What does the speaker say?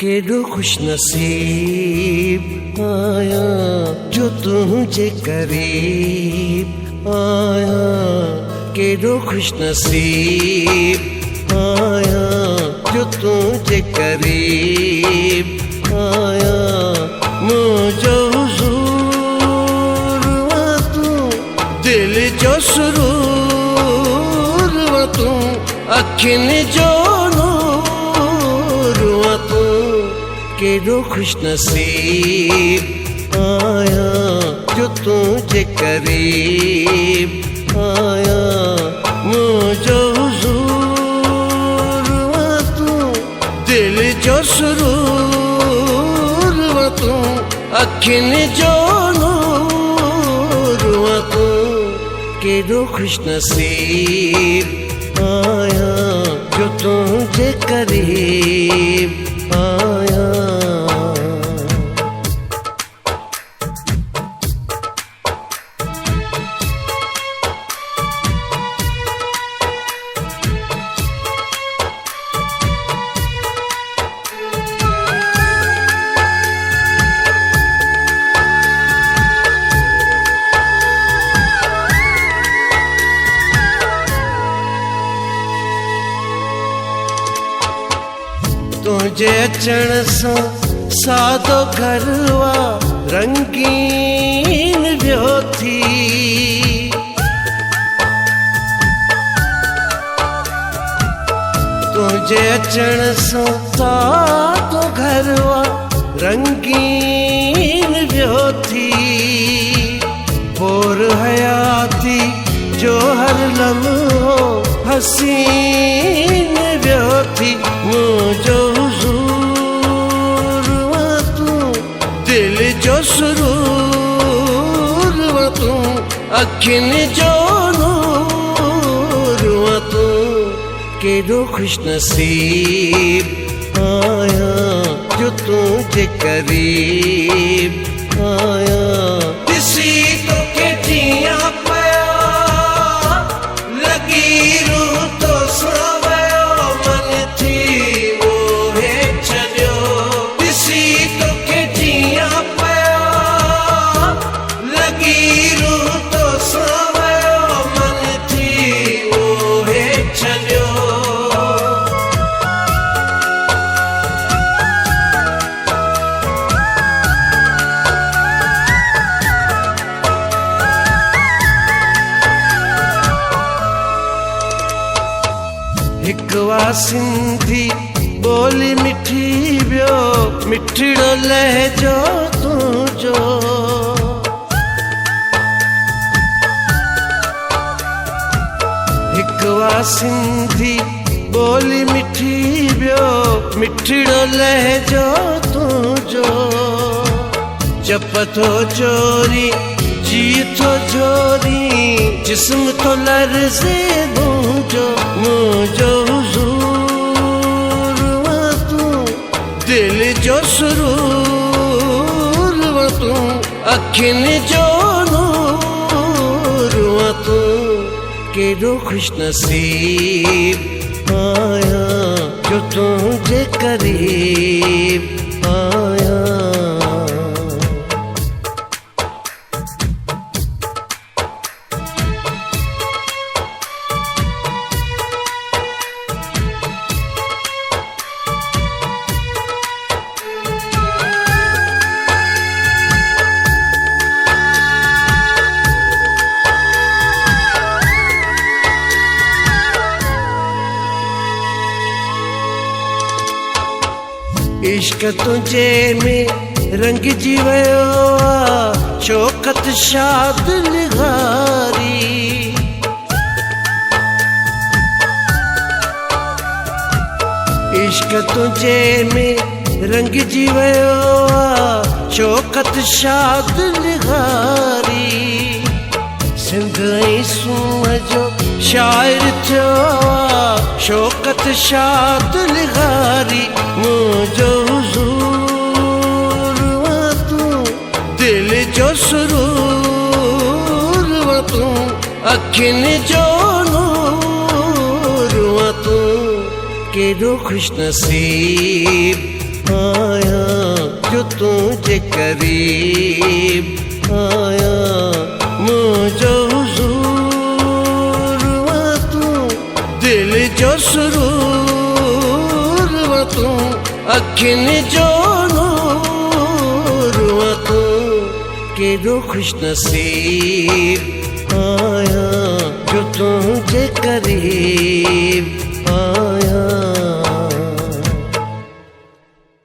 केडो खुश नसीब आया जो तुझे करीब आया। केडो खुश नसीब आया जो तुझे करीब आया। मुझो हुजूर व तू दिल जो सुरूर व तू अखिन जो नूर व तू। केडो खुश नसीब आया जो तुझे करीब आया। मुझो हुजूर व तू दिल जो सुरूर व तू अखिन जो नूर व तू। केडो खुश नसीब आया जो तुझे करीब आया। तुझे अचण सां सादो घरवा रंगीन वियो थी। तुझे अचण सां सादो घरवा रंगीन वियो थी। पोर हयाती जो हर लम्हो हसीन वियो थी। मुझो हुजूर व तू दिल जो सुरूर व तू अखिन जो नूर व तू। केडो खुश नसीब आया जो तुझे करीब आया। दिसी तो के जिया पया लगी रूह तो सावयो मन थी मोहे छॾियो। दिसी तो के जिया पया लगी रूह तो सावयो मन थी मोहे छॾियो। हिकवा सिंधी बोली मिठी वियो मिठड़ो लहजो तुझो। हिकवा सिंधी बोली मिठी वियो मिठड़ो लहजो तुझो। जप थो चोरी जी थो जोरी जिस्म तो लर्ज़े मुझो। मुझो हुजूर व तू दिल जो सुरूर व तू अखिन जो नूर व तू। केडो खुश नसीब आया जो तुझे करीब आया। इश्क तुझे में रंग जी वयो शौकत शाद लिहारी। इश्क तुझे में रंग जी वयो शौकत शाद लिहारी। सिंध ऐं सूंह जो शाइर थियो शौकत शाद लिहारी। मुझो हुजूर व तू दिल जो सुरूर व तू अखिन जो नूर व तू। केडो खुश नसीब जो तुझे करीब आया मुझे हुजूर वा तू दिल जो सुरूर वा तू अखिन जो नूर वा तू केॾो खुश नसीब आया जो तुझे करीब